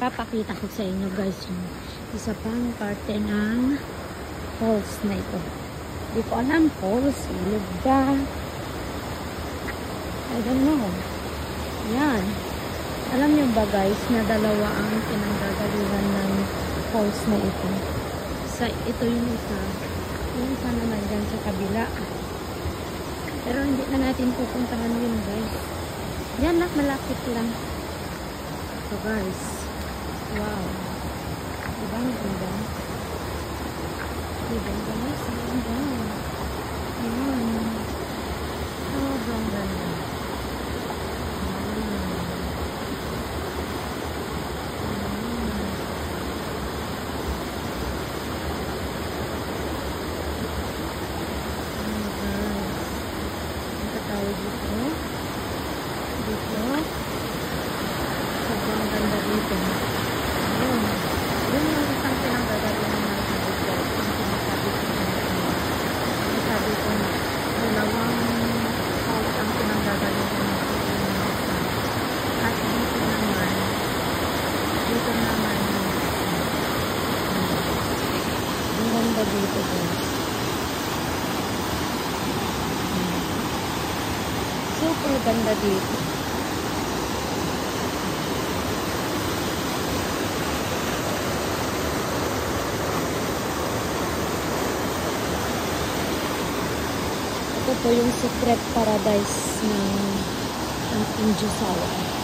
Papakita ko sa inyo guys yung isa pang parte ng falls na ito. Hindi ko alam falls, ilog ba? I don't know. Yan. Alam nyo ba guys na dalawa ang pinanggagalingan ng falls na ito. Ito yung isa. Yung isa naman dyan sa kabila. Pero hindi na natin pupuntahan yun guys. Yan lang, malapit lang. So guys. Wow. Diba ang ganda? Diba ang ganda? Ang ganda. Ayan. Sobrang ganda. Sobrang ganda dito. Ayun. Yun yung isang pinanggagalingan ng tubig guys. Yung sinasabi ko na dalawang falls ang pinanggagalingan ng tubig ng isa. At dito naman ang ganda dito guys. Super ganda dito. Ito po yung secret paradise ng Injusawa.